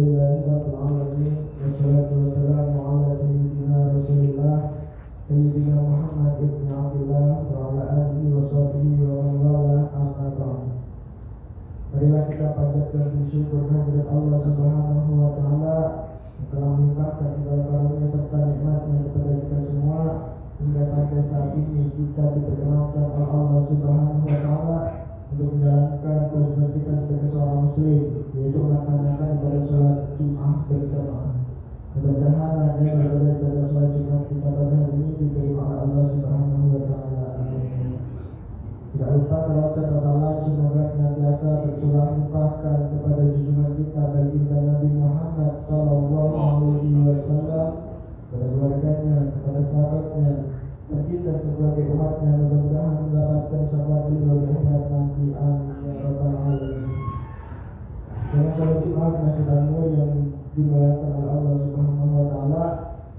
Alhamdulillahi rabbil alamin wassalatu wassalamu ala sayyidina Rasulillah Sayyidina Muhammad ibn Abdullah wa ala alihi wa sahbihi wa man wala amma ba'd. Marilah kita panjatkan bersyukur kehadirat Allah Subhanahu wa taala yang telah melimpahkan segala karunia serta nikmatnya kepada kita semua hingga sampai saat ini kita diperkenankan oleh Allah Subhanahu wa taala untuk menjalankan kewajiban kita sebagai seorang muslim, yaitu melaksanakan ibadah sholat Jumat berjamaah. Mudah-mudahan rangkaian ibadah sholat Jumat kita pada hari ini diterima oleh Allah Subhanahu wa taala. Amin. Tidak lupa salawat serta salam semoga senantiasa tercurah limpahkan kepada junjungan kita baginda Nabi Muhammad sallallahu alaihi wasallam, kepada keluarganya, kepada sahabatnya, dan kita sebagai umatnya mudah-mudahan mendapatkan syafaat beliau di akhirat nanti. Amin ya rabbal alamin. Dalam salat Jumat maksudnya yang dimuliakan oleh Allah Subhanahu wa taala,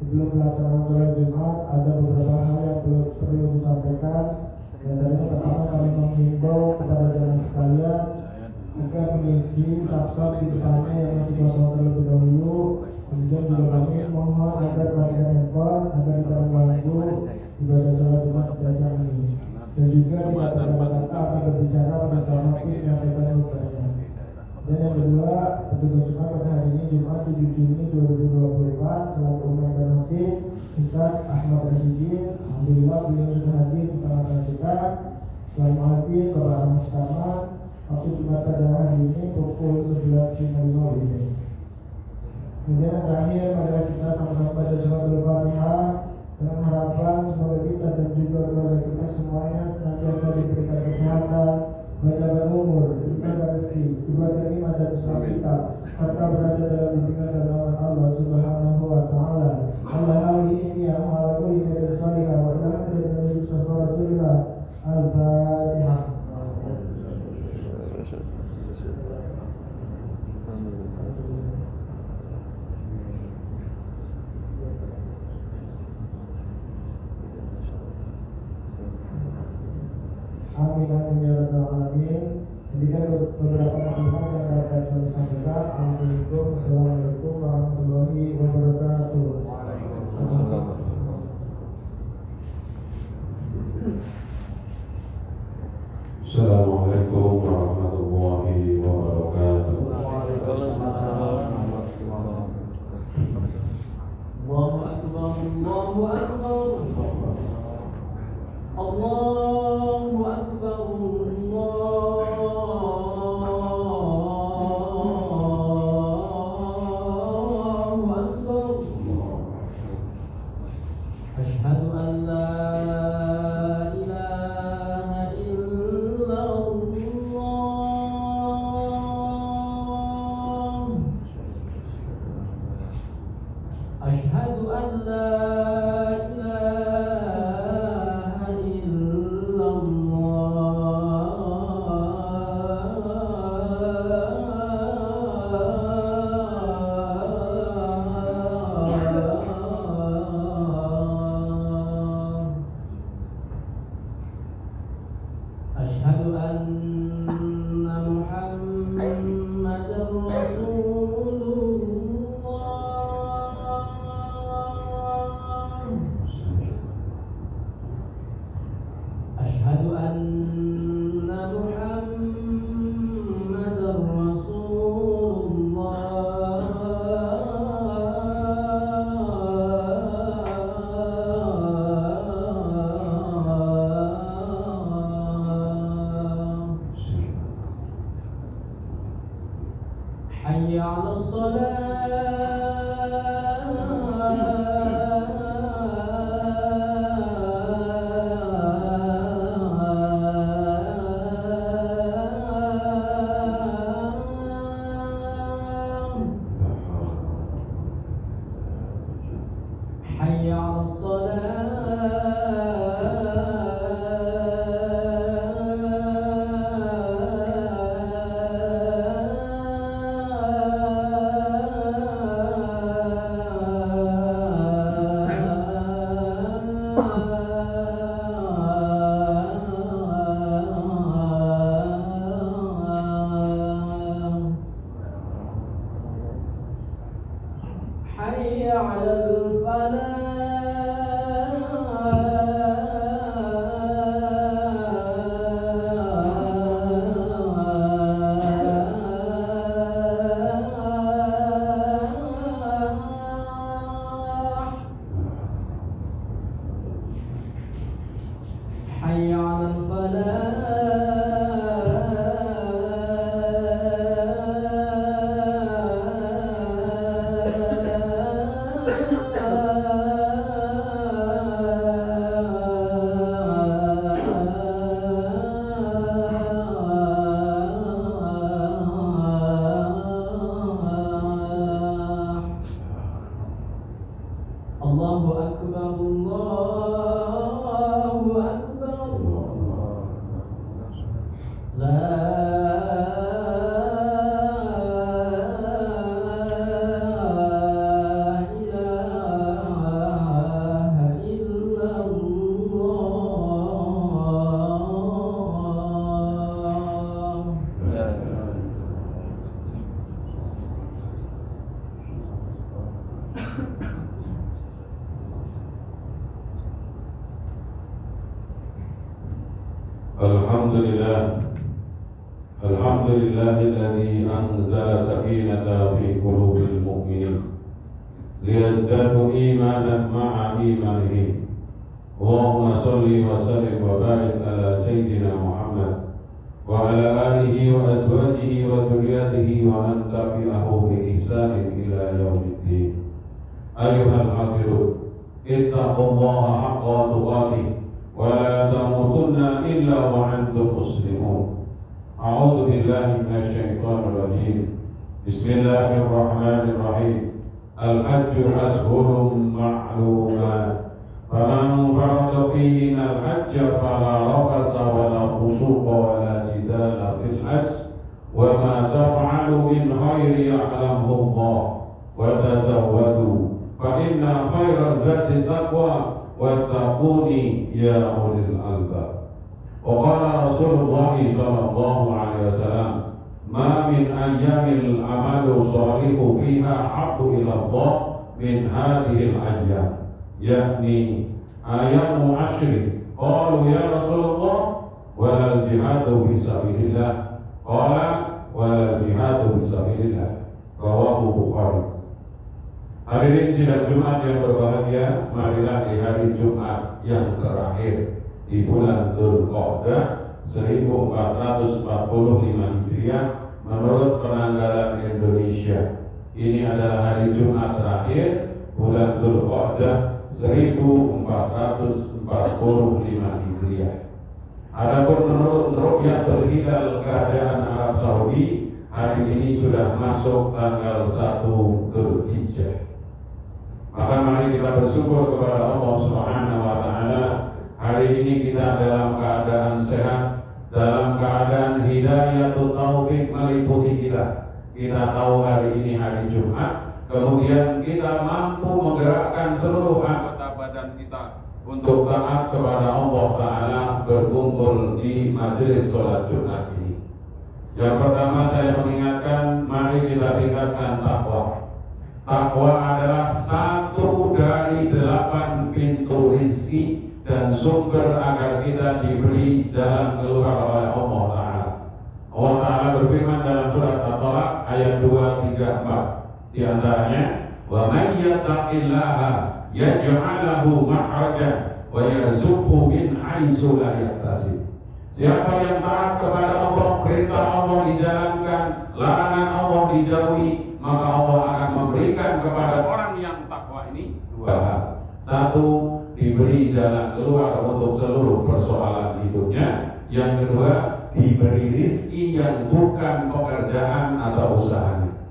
sebelum pelaksanaan salat Jumat ada beberapa hal yang perlu disampaikan. Dan dari pertama kami menghimbau kepada jemaah sekalian agar mengisi saf-saf di depannya yang masih kosong terlebih dahulu. Kemudian juga kami mohon agar matikan handphone agar tidak mengganggu ibadah sholat Jumat biasa ini. Dan juga tidak berkata-kata atau berbicara pada saat waktu menyampaikan khutbahnya. Dan yang kedua, petugas Jumat pada hari ini Jumat 7 Juni 2024 selaku umum dan khotib Ustaz Ahmad Rasyidin. Alhamdulillah beliau sudah hadir di tengah-tengah kita. Assalamualaikum warahmatullahi wabarakatuh. Waktu Jumat pada hari ini pukul 11.55 WIB. Kemudian yang terakhir adalah kita sama-sama baca suratul Fatihah dengan harapan semoga kita dan juga keluarga kita semuanya senantiasa diberikan kesehatan, panjang umur, diberikan rezeki, diberikan nikmat dan Islam kita, serta berada dalam bimbingan dan rahmat Allah Subhanahu wa taala. Allah ini ya ala kulli khairin salihah wa ila akhirati Rasulillah. Al-Fatihah. Amin amin ya rabbal alamin. Demikian beberapa kalimat yang dapat kami sampaikan. Assalamualaikum warahmatullahi wabarakatuh. Assalamualaikum warahmatullahi wabarakatuh. Allahu akbar, Allahu akbar. Allahu akbar, Allahu akbar. Asyhadu an la ilaha illallah. Asyhadu an la Asyhadu anna Muhammadar Rasulullah. Asyhadu anna Muhammadar Hayya 'alas salat. على الفلاح حي على الفلاح الله أكبر الله أكبر لا إله إلا الله الحمد لله الذي أنزل سكينة في قلوب المؤمنين ليزدادوا إيمانا مع إيمانهم. اللهم صل وسلم وبارك على سيدنا محمد وعلى آله وأزواجه وذريته ومن تبعه بإحسان إلى يوم الدين. أيها الحاضرون، اتقوا الله حق تقاته ولا تموتن إلا وأنتم مسلمون. أعوذ بالله من الشيطان الرجيم. بسم الله الرحمن الرحيم. الحج أشهر معلومات فمن فرض فيهن الحج فلا رفث ولا فسوق ولا جدال في الحج وما تفعلوا من خير يعلمه الله وتزودوا فإن خير الزاد التقوى واتقوني يا أولي الألباب. وقال رسول الله صلى الله عليه وسلم: ما من أيام العمل الصالح فيها أحب إلى الله من هذه الأيام، يعني أيام عشر. قالوا يا رسول الله ولا الجهاد في سبيل الله؟ قال ولا الجهاد في سبيل الله. رواه Bukhari. Hadirin sidang Jumat yang berbahagia, marilah di hari Jumat yang terakhir di bulan Dzulqa'dah 1445 Hijriah menurut penanggalan Indonesia. Ini adalah hari Jumat terakhir bulan Dzulqa'dah 1445 Hijriah. Adapun menurut ru'yatul hilal kerajaan Arab Saudi, hari ini sudah masuk tanggal 1 Dzulhijjah. Maka mari kita bersyukur kepada Allah Subhanahu wa taala. Hari ini kita dalam keadaan sehat, dalam keadaan hidayatul taufik meliputi kita. Kita tahu hari ini hari Jumat, kemudian kita mampu menggerakkan seluruh anggota badan kita untuk taat kepada Allah Ta'ala, berkumpul di majelis sholat Jumat ini. Yang pertama saya mengingatkan, mari kita tingkatkan takwa. Takwa adalah satu dari 8 pintu rizki dan sumber agar kita diberi jalan keluar oleh Allah Ta'ala. Allah Ta'ala berfirman dalam surat At-Talaq ayat 2, 3, 4. Di antaranya, wa may yattaqillaha yaj'al lahu makhrajan wa yarzuqhu min haitsu la yahtasib. Siapa yang taat kepada Allah, perintah Allah dijalankan, larangan Allah dijauhi, maka Allah akan memberikan kepada orang yang takwa ini 2 hal. 1, diberi jalan keluar untuk seluruh persoalan hidupnya. Yang kedua, diberi rizki yang bukan pekerjaan atau usahanya.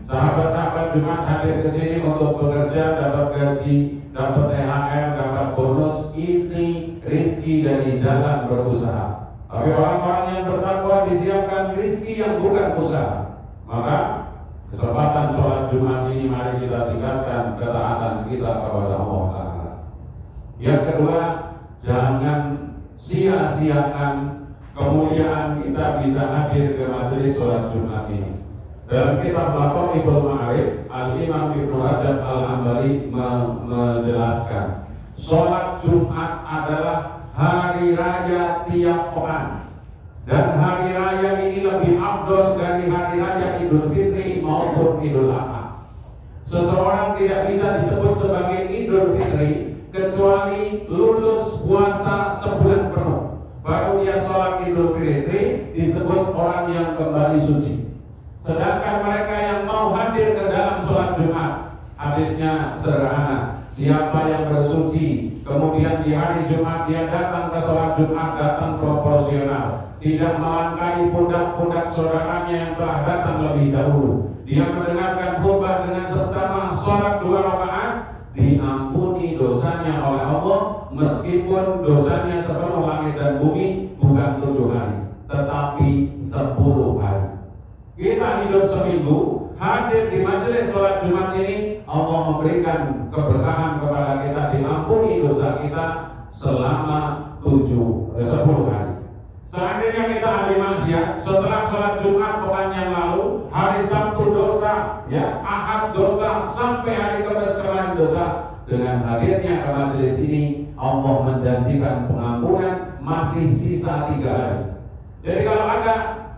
Sahabat-sahabat Jumat hadir ke sini untuk bekerja, dapat gaji, dapat THR, dapat bonus. Ini rizki dari jalan berusaha. Tapi orang-orang yang bertakwa disiapkan rizki yang bukan usaha. Maka kesempatan sholat Jumat ini mari kita tingkatkan ketaatan kita kepada Allah Ta'ala. Yang kedua, jangan sia-siakan kemuliaan kita bisa hadir ke majelis sholat Jumat ini. Dalam kitab Lataiful Ma'arif, Al-Imam Ibnu Rajab Al-Hambali menjelaskan, sholat Jumat adalah hari raya tiap pekan, dan hari raya ini lebih afdol dari hari raya Idul Fitri maupun Idul Adha. Seseorang tidak bisa disebut sebagai Idul Fitri kecuali lulus puasa sebulan penuh, baru dia sholat Idul Fitri disebut orang yang kembali suci. Sedangkan mereka yang mau hadir ke dalam sholat Jumat, hadisnya sederhana. Siapa yang bersuci, kemudian di hari Jumat dia datang ke sholat Jumat, datang proporsional, tidak melangkahi pundak-pundak saudaranya yang telah datang lebih dahulu. Dia mendengarkan khutbah dengan seksama, sholat 2 rakaat, diampuni dosanya oleh Allah, meskipun dosanya sepenuh langit dan bumi, bukan 7 hari, tetapi 10 hari. Kita hidup seminggu, hadir di majelis sholat Jumat ini, Allah memberikan keberkahan kepada kita, diampuni dosa kita selama 10 hari. Seandainya kita ahli maksiat, setelah sholat Jumat pekan yang lalu, hari Sabtu dosa, ya, Ahad dosa, sampai hari Kamis kemarin dosa, dengan hadirnya ke majelis ini, Allah menjanjikan pengampunan masih sisa 3 hari. Jadi kalau ada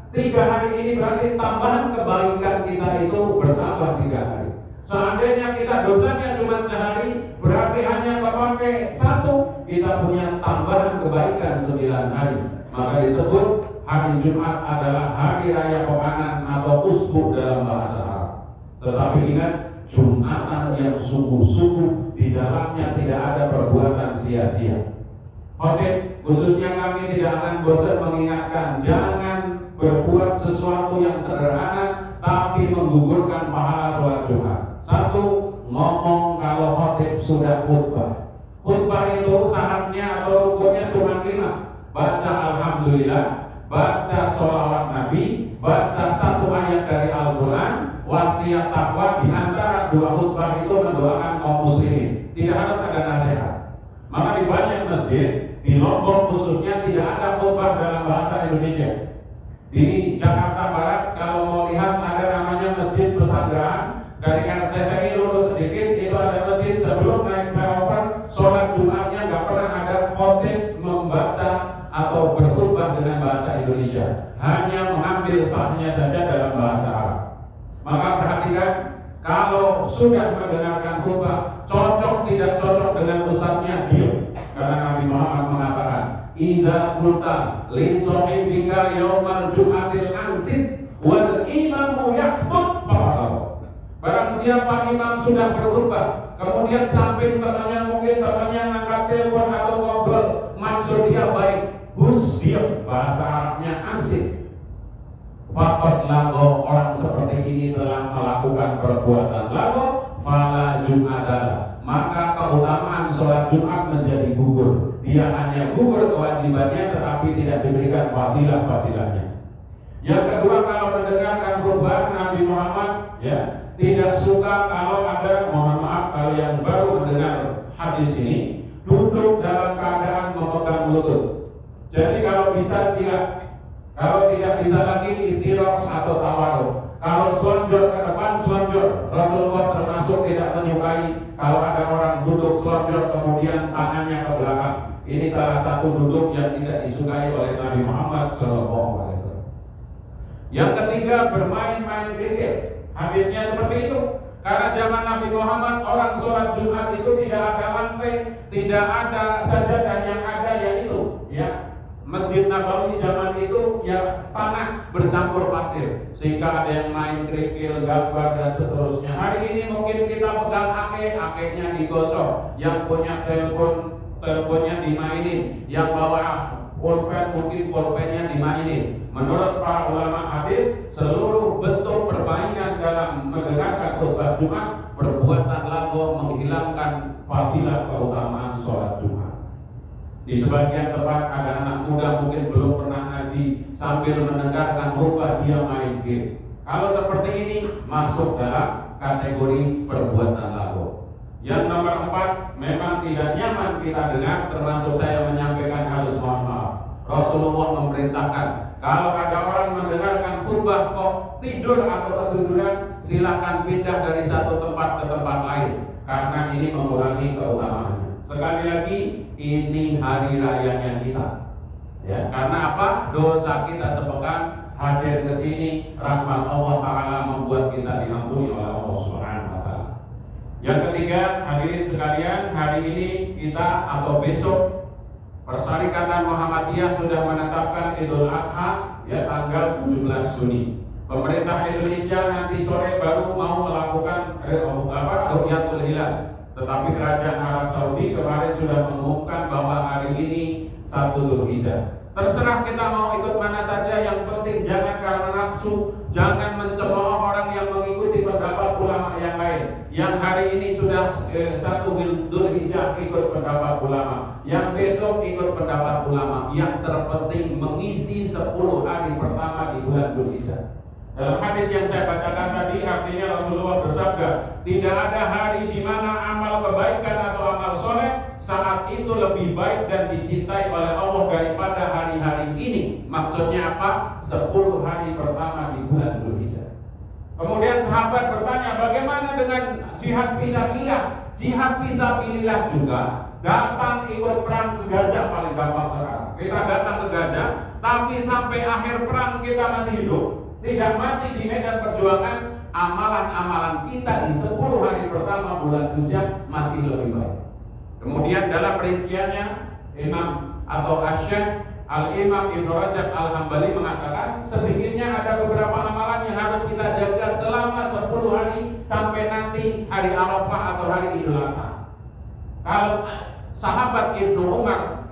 3 hari ini berarti tambahan kebaikan kita itu bertambah 3 hari. Seandainya kita dosanya cuma sehari, berarti hanya memakai 1, kita punya tambahan kebaikan 9 hari. Maka disebut hari Jumat adalah hari raya pekanan atau usbu dalam bahasa Arab. Tetapi ingat, Jumatan yang sungguh-sungguh, di dalamnya tidak ada perbuatan sia-sia. Oke, khususnya kami tidak akan bosan mengingatkan, jangan berbuat sesuatu yang sederhana tapi menggugurkan pahala sholat Jumat. 1, ngomong kalau khotib sudah khutbah. Khutbah itu syaratnya atau rukunnya cuma 5. Baca Alhamdulillah, baca sholawat Nabi, baca 1 ayat dari Al-Quran, wasiat takwa. Di antara 2 khutbah itu mendoakan kaum muslimin. Tidak harus ada nasihat. Maka di banyak masjid, di Lombok khususnya, tidak ada khutbah dalam bahasa Indonesia. Di Jakarta Barat kalau mau lihat ada namanya Masjid Pesanggerahan. Dari RCTI lurus sedikit itu ada masjid, sebelum naik flyover, sholat Jumatnya nggak pernah ada khotib membaca atau berkhutbah dengan bahasa Indonesia, hanya mengambil sahnya saja dalam bahasa Arab. Maka perhatikan, kalau sudah mendengarkan khutbah, cocok tidak cocok dengan ustadznya, diam. Karena Nabi Muhammad mengatakan, idza qulta li sahibika yaumal jum'atil ansit wal imamu yakhthub faqala. Barang siapa imam sudah berkhutbah, kemudian samping temannya, mungkin temannya ngangkat telepon atau ngobrol, maksud dia baik, hus diam, bahasa Arabnya ansit. Faqad lago, orang seperti ini telah melakukan perbuatan lago, fala jum'adalah, maka keutamaan sholat Jumat menjadi gugur. Dia hanya gugur kewajibannya, tetapi tidak diberikan fadilah-fadilahnya. Yang kedua, kalau mendengarkan khutbah Nabi Muhammad, ya, tidak suka kalau ada, mohon maaf kalau yang baru mendengar hadis ini, duduk dalam keadaan memegang lutut. Jadi kalau bisa sila, kalau tidak bisa lagi itiros atau tawaruk. Kalau selonjor ke depan, selonjor. Rasulullah termasuk tidak menyukai kalau ada orang duduk selonjor kemudian tangannya ke belakang. Ini salah satu duduk yang tidak disukai oleh Nabi Muhammad SAW. Yang ketiga, bermain-main kriket. Hadisnya seperti itu. Karena zaman Nabi Muhammad, orang sholat Jumat itu tidak ada lantai, tidak ada sajadah, yang ada yaitu, ya, Masjid Nabawi zaman itu ya tanah bercampur pasir, sehingga ada yang main kerikil, gambar dan seterusnya. Hari ini mungkin kita pegang akenya digosok, yang punya teleponnya dimainin, yang bawa pulpen mungkin pulpennya dimainin. Menurut para ulama hadis, seluruh bentuk permainan dalam mendengarkan khutbah Jumat perbuatan lagu menghilangkan fadilah keutamaan sholat Jumat. Di sebagian tempat ada anak muda mungkin belum pernah ngaji, sambil mendengarkan khutbah dia main game. Kalau seperti ini masuk dalam kategori perbuatan lagu. Yang nomor 4, memang tidak nyaman kita dengar, termasuk saya menyampaikan harus mohon maaf. Rasulullah memerintahkan Kalau ada orang mendengarkan khutbah kok tidur atau ketiduran, silakan pindah dari satu tempat ke tempat lain, karena ini mengurangi keutamaannya. Sekali lagi, ini hari rayanya kita. Ya, karena apa? Dosa kita sepekan, hadir ke sini, rahmat Allah Ta'ala membuat kita diampuni oleh Allah Subhanahu wa Ta'ala. Yang ketiga, hadirin sekalian, hari ini kita atau besok Persyarikatan Muhammadiyah sudah menetapkan Idul Adha ya tanggal 17 Juni. Pemerintah Indonesia nanti sore baru mau melakukan Rukyatul Hilal. Tetapi Kerajaan Arab Saudi kemarin sudah mengumumkan bahwa hari ini 1 Dzulhijjah. Terserah kita mau ikut mana saja, yang penting jangan karena nafsu, jangan mencemooh orang yang mengikuti pendapat ulama yang lain. Yang hari ini sudah 1 Dzulhijjah ikut pendapat ulama, yang besok ikut pendapat ulama. Yang terpenting mengisi 10 hari pertama di bulan Dzulhijjah. Dalam hadis yang saya bacakan tadi, artinya Rasulullah bersabda, tidak ada hari di mana amal kebaikan atau amal soleh saat itu lebih baik dan dicintai oleh Allah daripada hari-hari ini. Maksudnya apa? 10 hari pertama di bulan Dzulhijjah. Kemudian sahabat bertanya, bagaimana dengan jihad fisabilillah? Jihad fisabilillah juga datang ikut perang ke Gaza, paling gampang sekarang. Kita datang ke Gaza, tapi sampai akhir perang kita masih hidup, tidak mati di medan perjuangan, amalan-amalan kita di 10 hari pertama bulan Dzulhijjah masih lebih baik. Kemudian dalam perinciannya, Imam atau Asy-Syaikh Al-Imam Ibnu Rajab Al-Hambali mengatakan sedikitnya ada beberapa amalan yang harus kita jaga selama 10 hari sampai nanti hari Arafah atau hari Idul Adha. Kalau sahabat Ibnu Umar,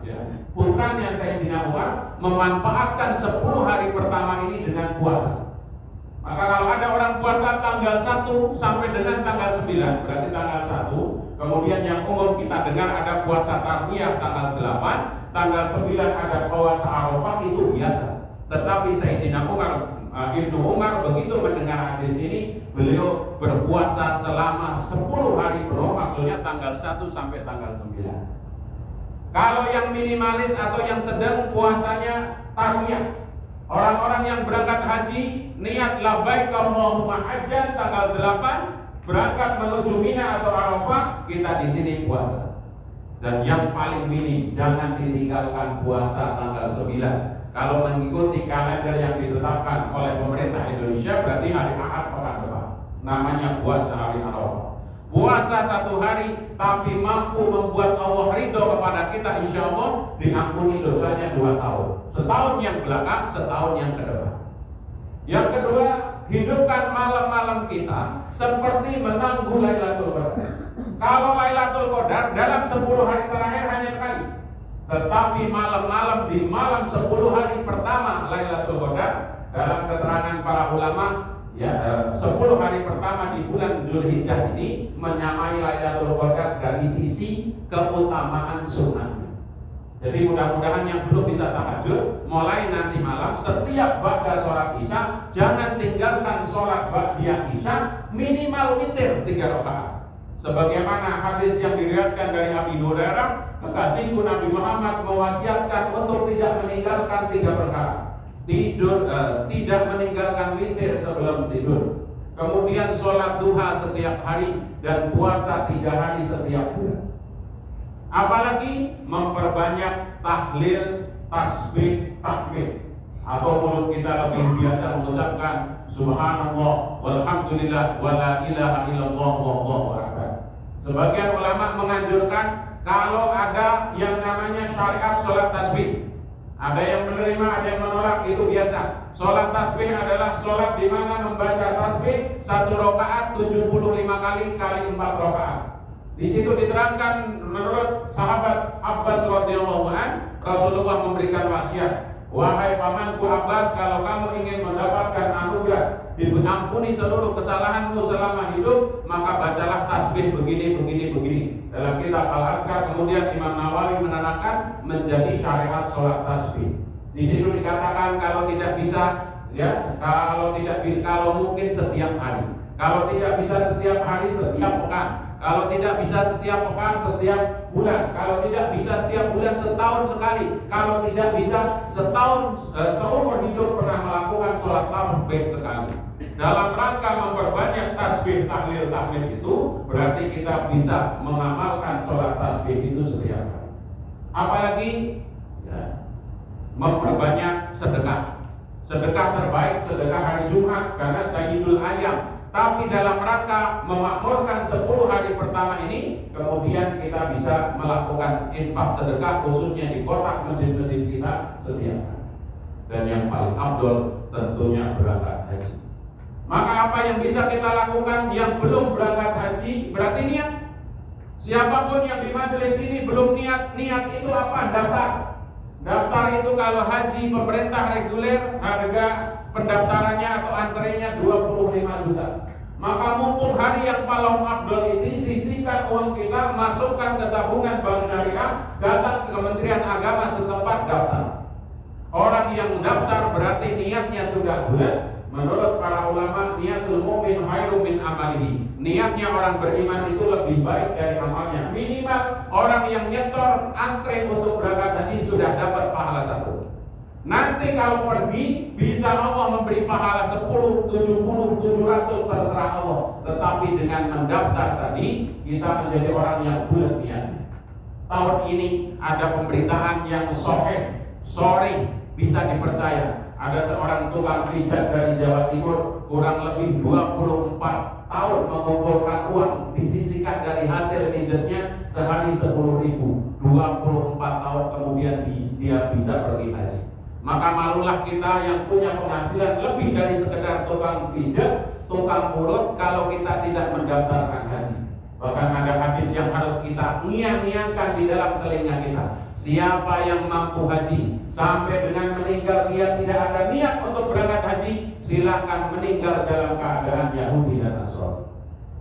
putranya Sayyidina Umar, memanfaatkan 10 hari pertama ini dengan puasa. Maka kalau ada orang puasa tanggal 1 sampai dengan tanggal 9, berarti tanggal 1. Kemudian yang umum kita dengar ada puasa Tarwiyah tanggal 8, tanggal 9 ada puasa Arafah, itu biasa. Tetapi Sayyidina Umar, Ibnu Umar begitu mendengar hadis ini, beliau berpuasa selama 10 hari penuh, maksudnya tanggal 1 sampai tanggal 9. Kalau yang minimalis atau yang sedang puasanya Tarwiyah, orang-orang yang berangkat haji niat labbaik Allahumma hajjan tanggal 8 berangkat menuju Mina atau Arafah, kita di sini puasa. Dan yang paling minim, jangan ditinggalkan puasa tanggal 9. Kalau mengikuti kalender yang ditetapkan oleh pemerintah Indonesia, berarti hari Ahad pekan depan, namanya puasa hari Arafah. Puasa 1 hari tapi mampu membuat Allah ridho kepada kita, insya Allah diampuni dosanya 2 tahun. Setahun yang belakang, setahun yang ke depan. Yang kedua, hidupkan malam-malam kita seperti menangguh Lailatul Qadar. Kalau Lailatul Qadar dalam 10 hari terakhir hanya sekali, tetapi malam-malam di malam 10 hari pertama Lailatul Qadar, dalam keterangan para ulama, 10 hari pertama di bulan Dzulhijjah ini menyamai Lailatul Qadar dari sisi keutamaan sunnahnya. Jadi mudah-mudahan yang belum bisa tahajud, mulai nanti malam setiap ba'da sholat isya, jangan tinggalkan sholat ba'diyah isya, minimal witir 3 rakaat. Sebagaimana hadis yang diriwayatkan dari Abi Hurairah, kekasihku Nabi Muhammad mewasiatkan untuk tidak meninggalkan 3 perkara. Tidak meninggalkan witir sebelum tidur. Kemudian sholat duha setiap hari dan puasa 3 hari setiap bulan. Apalagi memperbanyak tahlil, tasbih, tahmid. Atau mulut kita lebih biasa mengucapkan subhanallah, walhamdulillah, wala ilaha illallah, wallahu akbar. Sebagian ulama menganjurkan kalau ada yang namanya syariat sholat tasbih. Ada yang menerima, ada yang menolak, itu biasa. Sholat tasbih adalah sholat di mana membaca tasbih 1 rakaat 75 kali 4 rakaat. Di situ diterangkan menurut sahabat Abbas radhiyallahu an, Rasulullah memberikan wasiat, wahai pamanku Abbas, kalau kamu ingin mendapatkan anugerah, diampuni seluruh kesalahanmu selama hidup, maka bacalah tasbih begini. Dalam kitab Al-Adhkar kemudian Imam Nawawi menerangkan menjadi syariat sholat tasbih. Di situ dikatakan kalau tidak bisa, kalau mungkin setiap hari. Kalau tidak bisa setiap hari, setiap pekan. Kalau tidak bisa setiap pekan, setiap bulan. Kalau tidak bisa setiap bulan, setahun sekali. Kalau tidak bisa setahun, seumur hidup pernah melakukan sholat tasbih sekali. Dalam rangka memperbanyak tasbih, tahlil, tahmid itu, berarti kita bisa mengamalkan sholat tasbih itu setiap hari. Apalagi ya, memperbanyak sedekah. Sedekah terbaik sedekah hari Jumat karena Sayyidul Ayyam. Tapi dalam rangka memakmurkan 10 hari pertama ini, kemudian kita bisa melakukan infak sedekah khususnya di kotak masjid-masjid kita setiap hari. Dan yang paling afdol tentunya berangkat haji. Maka apa yang bisa kita lakukan yang belum berangkat haji berarti niat. Siapapun yang di majelis ini belum niat itu apa? Daftar. Daftar itu kalau haji pemerintah reguler harga pendaftarannya atau antrenya 25 juta. Maka mumpung hari yang paling afdol ini, sisihkan uang kita, masukkan ke tabungan bank syariah, datang ke Kementerian Agama setempat daftar. Orang yang daftar berarti niatnya sudah benar. Menurut para ulama, niatul mu'min khairum min amalihi. Niatnya orang beriman itu lebih baik dari amalnya. Minimal orang yang nyetor antre untuk berangkat haji sudah dapat pahala 1. Nanti kalau pergi bisa Allah memberi pahala 10, 70, 700 terserah Allah. Tetapi dengan mendaftar tadi kita menjadi orang yang bulat niatnya. Tahun ini ada pemberitaan yang sore bisa dipercaya. Ada seorang tukang pijat dari Jawa Timur kurang lebih 24 tahun mengumpulkan uang, disisihkan dari hasil pijatnya sehari 10.000. 24 tahun kemudian dia bisa pergi haji. Maka malulah kita yang punya penghasilan lebih dari sekedar tukang pijat, tukang urut kalau kita tidak mendaftarkan haji. Bahkan ada hadis yang harus kita ngiang-ngiangkan di dalam telinga kita. Siapa yang mampu haji sampai dengan meninggal dia tidak ada niat untuk berangkat haji, silakan meninggal dalam keadaan Yahudi dan Nasrani.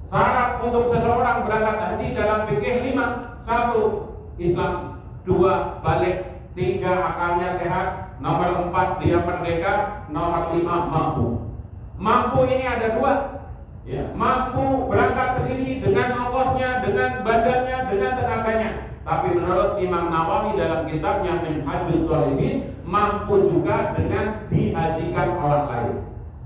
Syarat untuk seseorang berangkat haji dalam fikih 5. 1. Islam. 2. Balik. 3. Akalnya sehat. Nomor 4. Dia merdeka. Nomor 5. Mampu. Mampu ini ada 2. Ya, mampu berangkat sendiri dengan ongkosnya, dengan badannya, dengan tenaganya. Tapi menurut Imam Nawawi dalam kitabnya Minhajul Thalibin, mampu juga dengan dihajikan orang lain.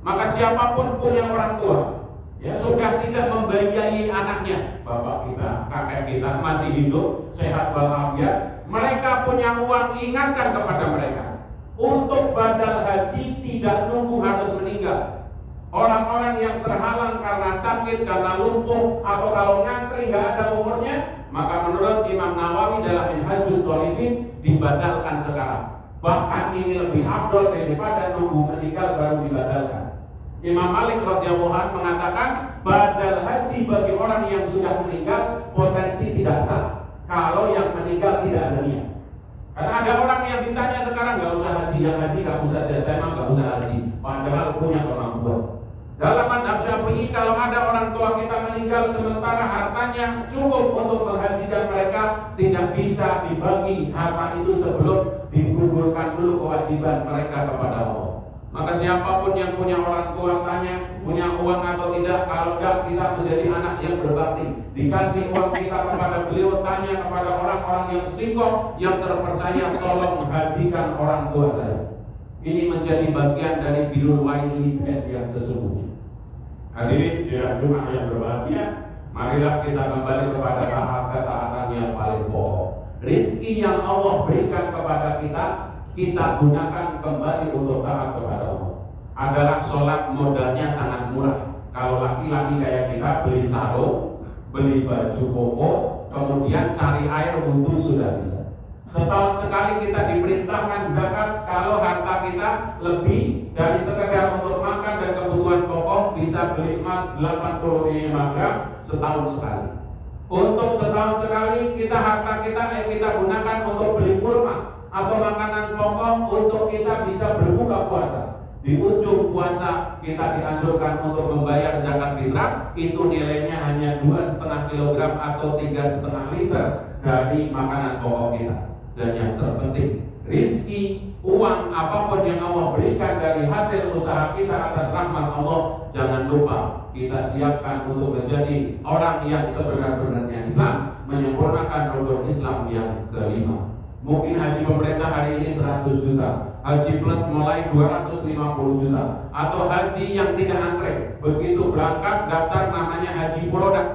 Maka siapapun punya orang tua, ya sudah tidak membiayai anaknya, bapak kita, kakek kita masih hidup, sehat walafiat, mereka punya uang, ingatkan kepada mereka untuk badal haji tidak nunggu harus meninggal. Orang-orang yang terhalang karena sakit, karena lumpuh, atau kalau ngantri nggak ada umurnya, maka menurut Imam Nawawi dalam Minhajul Thalibin dibadalkan sekarang. Bahkan ini lebih afdol daripada nunggu meninggal baru dibadalkan. Imam Malik radhiyallahu anhu mengatakan badal haji bagi orang yang sudah meninggal potensi tidak sah kalau yang meninggal tidak ada niat. Karena ada orang yang ditanya sekarang nggak usah haji, yang haji nggak usah, saya emang nggak usah haji, padahal punya kemampuan. Dalam mazhab Syafi'i kalau ada orang tua kita meninggal sementara hartanya cukup untuk menghajikan mereka, tidak bisa dibagi harta itu sebelum digugurkan dulu kewajiban mereka kepada Allah. Maka siapapun yang punya orang tua tanya punya uang atau tidak, kalau tidak kita menjadi anak yang berbakti. Dikasih uang kita kepada beliau, tanya kepada orang-orang yang singkong, yang terpercaya, tolong menghajikan orang tua saya. Ini menjadi bagian dari birrul walidain yang sesungguhnya. Hadirin jemaah Jumat yang berbahagia, marilah kita kembali kepada tahap ketaatan yang paling pokok. Rizki yang Allah berikan kepada kita, kita gunakan kembali untuk taat kepada Allah. Adalah sholat modalnya sangat murah. Kalau laki-laki kayak kita beli sarung, beli baju koko, kemudian cari air wudhu sudah bisa. Setahun sekali kita diperintahkan zakat. Kalau harta kita lebih dari sekedar untuk makan dan kebutuhan pokok, bisa beli emas 85 gram setahun sekali. Untuk setahun sekali harta kita gunakan untuk beli kurma atau makanan pokok untuk kita bisa berbuka puasa. Di ujung puasa kita dianjurkan untuk membayar zakat fitrah, itu nilainya hanya 2,5 kilogram atau 3,5 liter dari makanan pokok kita. Dan yang terpenting, rizki, uang, apapun yang Allah berikan dari hasil usaha kita atas rahmat Allah, jangan lupa kita siapkan untuk menjadi orang yang sebenar-benarnya Islam, menyempurnakan rukun Islam yang kelima. Mungkin haji pemerintah hari ini 100 juta, haji plus mulai 250 juta, atau haji yang tidak antre, begitu berangkat daftar namanya haji produk.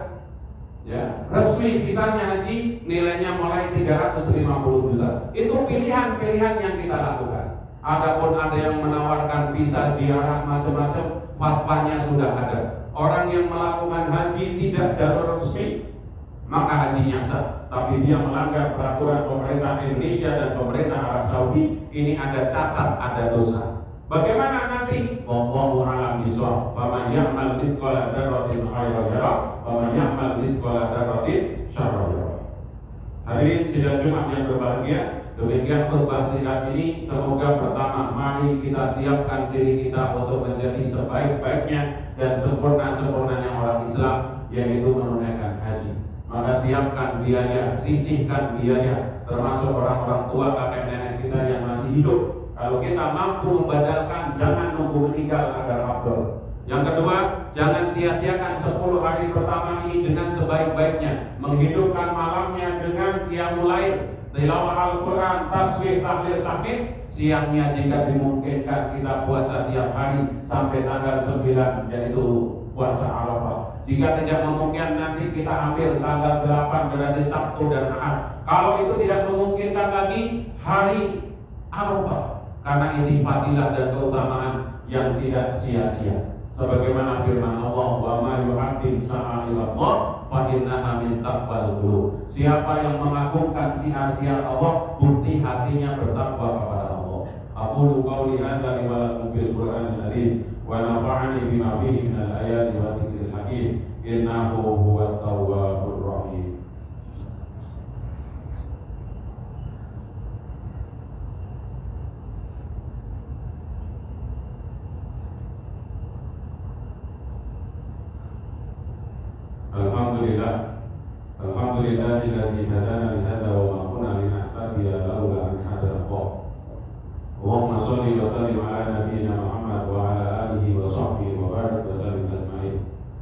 Ya, resmi visanya haji nilainya mulai 350 juta. Itu pilihan-pilihan yang kita lakukan. Adapun ada yang menawarkan visa ziarah macam-macam, fatwanya sudah ada. Orang yang melakukan haji tidak jalur resmi, maka hajinya sah, tapi dia melanggar peraturan pemerintah Indonesia dan pemerintah Arab Saudi, ini ada cacat, ada dosa. Bagaimana nanti? Wallahu a'lam bishawab. Faman ya'mal mithqala dzarratin khairan yarah, wa man ya'mal mithqala dzarratin syarran yarah. Hadirin sidang Jumat yang berbahagia, demikian khutbah singkat ini. Semoga pertama, mari kita siapkan diri kita untuk menjadi sebaik-baiknya dan sempurna-sempurnanya orang Islam, yaitu menunaikan haji. Maka siapkan biaya, sisihkan biaya, termasuk orang-orang tua, kakek nenek kita yang masih hidup. Kalau kita mampu membadalkan, jangan nunggu meninggal agar afdal. Yang kedua, jangan sia-siakan 10 hari pertama ini dengan sebaik-baiknya. Menghidupkan malamnya dengan qiyamul lail, tilawah Al-Quran, tasbih, tahlil, tahmid. Siangnya jika dimungkinkan kita puasa tiap hari sampai tanggal 9, yaitu puasa Arafah. Jika tidak memungkinkan, nanti kita ambil tanggal 8 berarti Sabtu dan Ahad. Kalau itu tidak memungkinkan lagi, hari Arafah. Karena ini fadilah dan keutamaan yang tidak sia-sia. Sebagaimana firman Allah, wa ma yu'adzim sha'airallah fa innaha min taqwal qulub. Siapa yang mengagungkan syiar-syiar Allah, bukti hatinya bertakwa kepada Allah. Aqulu qawli hadza wa lakum fil Qur'anil azim wa nafa'ani bima fihi minal ayati wa dzikril hakim. Innahu huwat tawwabur rahim. Alhamdulillahilladzi hadana li hadza wa ma kunna linahtadiya laula an hadana Allah. Allahumma shalli wa sallim ala nabiyyina Muhammad wa ala alihi wa sahbihi wa barik wa sallim ajma'in.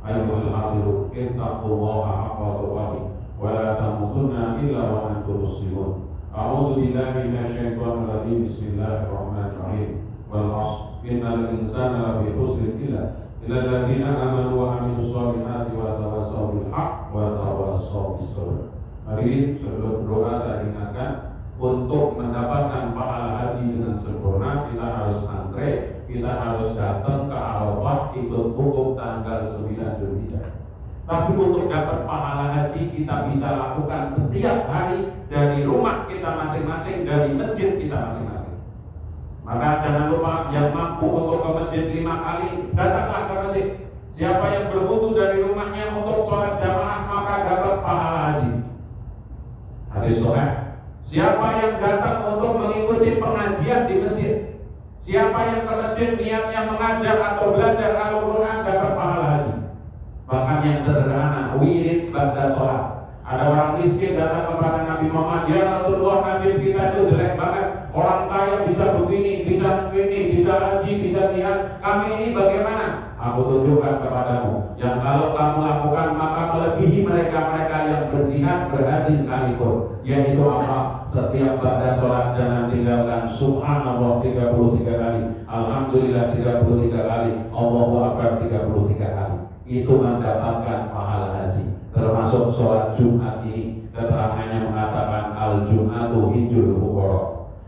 Ayyuhal hadirun, ittaqullaha haqqa tuqatih wa la tamutunna illa wa antum muslimun. A'udzu billahi minasyaitonir rajim. Bismillahirrahmanirrahim. Wal 'ashr, innal insana lafi khusr illa alladziina aamanu wa 'amilus shalihati wa tawassaw bil haqq wa tawassaw bis sabr. Hadirin, sebelum doa saya ingatkan, untuk mendapatkan pahala haji dengan sempurna kita harus antre, kita harus datang ke Arafah ikut wukuf tanggal 9 Dzulhijjah. Tapi untuk dapat pahala haji kita bisa lakukan setiap hari dari rumah kita masing-masing, dari masjid kita masing-masing. Maka jangan lupa, yang mampu untuk ke masjid 5 kali, datanglah ke masjid. Siapa yang berwudu dari rumahnya untuk sholat jamaah, maka dapat pahala haji. Hadis sahih. Siapa yang datang untuk mengikuti pengajian di masjid, siapa yang ke masjid niatnya mengajar atau belajar Al-Quran, dapat pahala haji. Bahkan yang sederhana, wirid ba'da sholat. Ada orang miskin datang kepada Nabi Muhammad, ya Rasulullah, nasib kita itu jelek banget. Orang kaya bisa begini, bisa begini, bisa haji, bisa niat. Kami ini bagaimana? Aku tunjukkan kepadamu yang kalau kamu lakukan maka melebihi mereka-mereka yang berjihad, berhaji sekalipun. Yaitu apa? Setiap ba'da sholat jangan tinggalkan Subhanallah 33 kali, Alhamdulillah 33 kali, Allahu Akbar 33 kali. Itu mendapatkan pahala haji. Termasuk sholat Jumat ini, keterangannya mengatakan al-Jum'atu hijjul fuqara.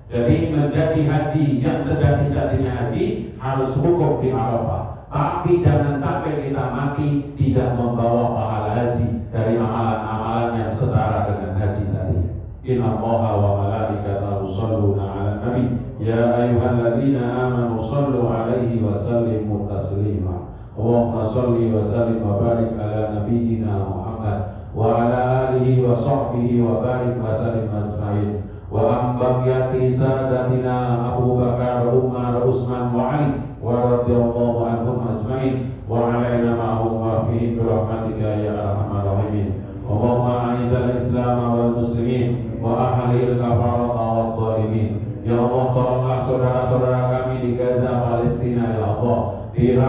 Jadi menjadi haji yang sejati-jatinya haji harus wukuf di Arafah. Tapi jangan sampai kita mati tidak membawa pahala haji dari amalan-amalan yang setara dengan haji tadi. Inna Allaha wa malaikatahu yusholluna 'alan nabi ya ayyuhalladzina amanu shallu 'alaihi wa sallimu taslima. Allahumma shalli wa sallim wa barik ala nabiyyina Muhammad wa ala alihi wa sahbihi wa barik wa sallim ajma'in. Wa ambaqiyati sadatina Abu Bakar, Umar, Utsman wa Ali wa radhiyallahu anhum ajma'in wa alaina ma'hum wa fihim birahmatika ya arhamar rahimin. Allahumma a'izzal Islam wal muslimin wa ahlil kafarata wad dhalimin. Ya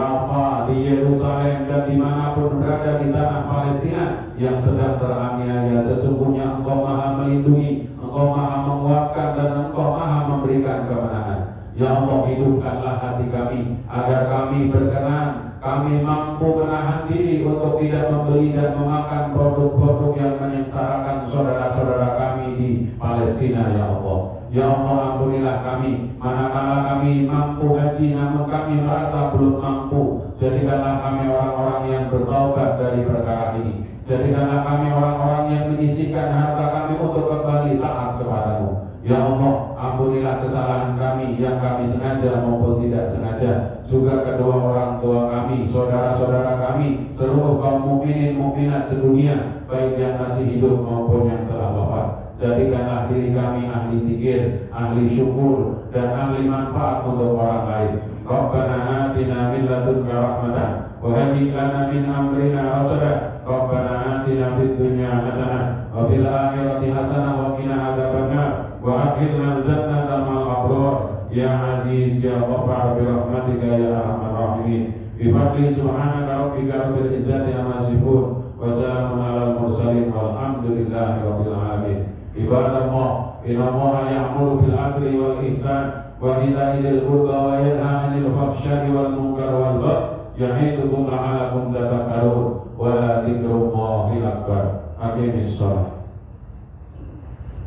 Yafa, di Yerusalem, dan dimanapun berada di tanah Palestina yang sedang teraniaya. Sesungguhnya Engkau Maha melindungi, Engkau Maha menguatkan, dan Engkau Maha memberikan kemenangan. Ya Allah, hidupkanlah hati kami agar kami berkenan, kami mampu menahan diri untuk tidak membeli dan memakan produk-produk yang menyengsarakan saudara-saudara kami di Palestina. Ya Allah, ya Allah, ampunilah kami manakala kami mampu haji namun kami merasa belum mampu. Jadikanlah kami orang-orang yang bertaubat dari perkara ini. Jadikanlah kami orang-orang yang menyisihkan harta kami untuk kembali taat kepadamu. Ya Allah, ampunilah kesalahan kami yang kami sengaja maupun tidak sengaja. Juga kedua orang tua kami, saudara-saudara kami, seluruh kaum mukminin mukminat sedunia, baik yang masih hidup maupun yang telah wafat. Jadikanlah diri kami ahli zikir, ahli syukur, dan ahli manfaat untuk orang lain. Rabbana atina min ladunka rahmatan wa hayyi lana min amrina rasada. Rabbana atina fid dunya hasanah wa fil akhirati hasanah wa qina adzabannar. Wa akhirna jannata ma'al abrar. Ya Aziz ya Ghaffar bi rahmatika ya arhamar rahimin. Bi fadli subhanaka rabbika rabbil izzati amma yasifun wa salamun alal mursalin walhamdulillahi rabbil alamin. Ibadallah, inna Allaha ya'muru bil 'adli wal ihsan wa ita'i dzil qurba wa yanha 'anil fahsya'i wal munkar wal baghi ya'idukum la'allakum tadhakkarun. Wa la dzikrullahi akbar. Aqimis shalah.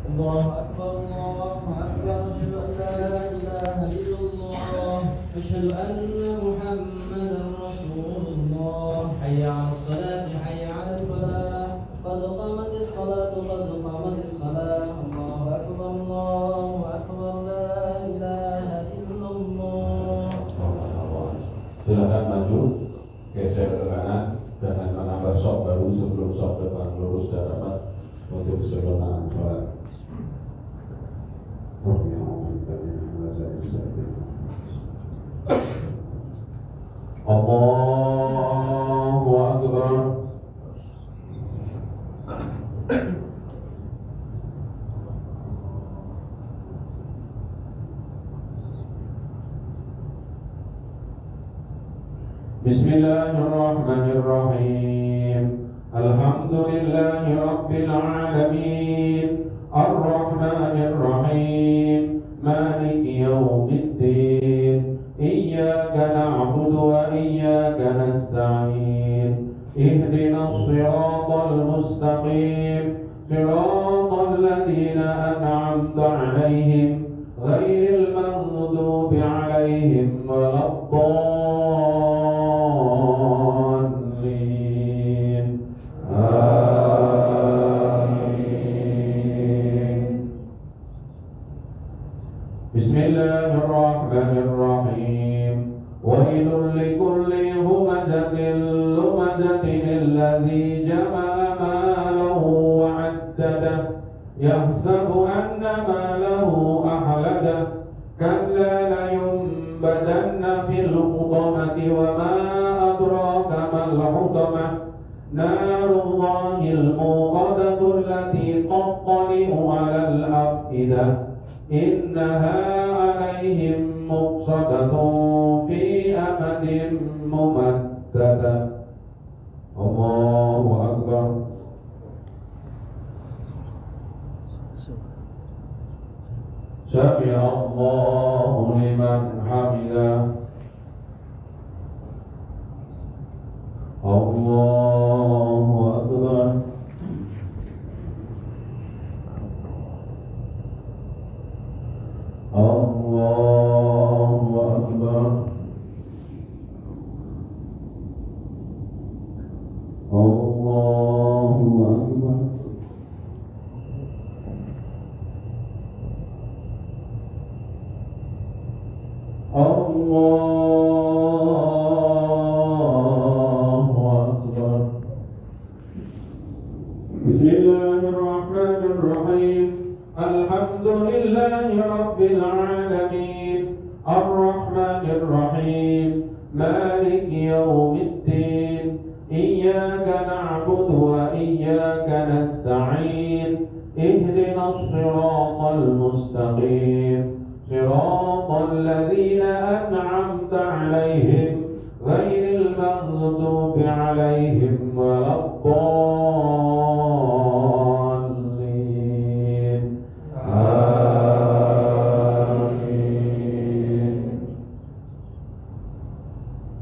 Allahu akbar, Allahu akbar, asyhadu an la ilaha illallah, asyhadu anna Muhammadan Rasulullah. Hayya 'alas salati, hayya 'alal falah, qad qamatis salatu, qad qamatis salah. Allahu akbar, Allahu akbar, la ilaha illallah. Silakan maju, geser ke kanan, jangan menambah sok baru sebelum sok depan lurus dan rapat untuk kesempurnaan sholat. Allahu Akbar. Bismillahirrahmanirrahim. Alhamdulillahi Rabbil Alamin, Ar-Rahmanirrahim, Maliki Yawmiddin. Iyyaka na'budu wa iyyaka nasta'in. Ihdinas siratal mustaqim, siratal ladzina an'amta 'alaihim, ghairil maghdubi 'alaihim waladdallin. Bismillahirrahmanirrahim. Wailul likulli humazatin lumazatin alladzi jama'a malahu wa 'addadah yahsabu anna malahu ahladah kalla layunbadanna fil hutamati wa ma adraka mal hutamah narullahil muqadatu allati tattali'u 'alal afidah innaha 'alaihim muqsadatun fi amadin mumaddadah. Allahu Akbar. Sami Allahu liman hamidah. Allahu Akbar. Allahu Akbar. Allahu Akbar. Allahu Akbar. Bismillahirrahmanirrahim. Alhamdulillahi Rabbil Alamin, Ar-Rahmanirrahim, Maliki Yawmiddin. Iyyaka na'budu wa iyyaka nasta'in. Ihdinas siratal mustaqim, siratal ladzina an'amta 'alaihim, ghairil المغضوب عليهم ولا الضالين آمين.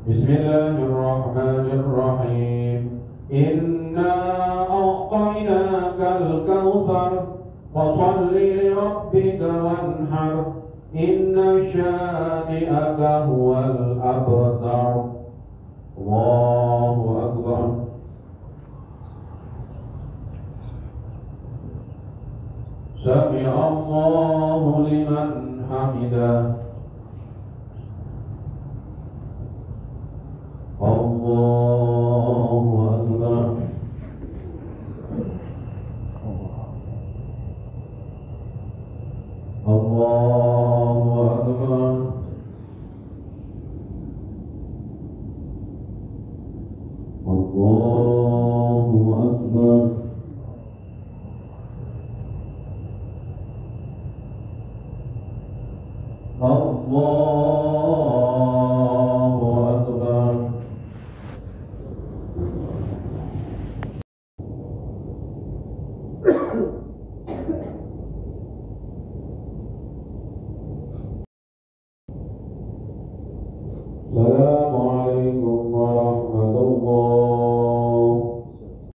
بسم الله الرحمن الرحيم. إنا أعطيناك الكوثر فصل لربك وانحر إن شانئك هو الأبتر. الله أكبر. سمع الله لمن حمده. الله أكبر. الله أكبر. الله أكبر. الله أكبر.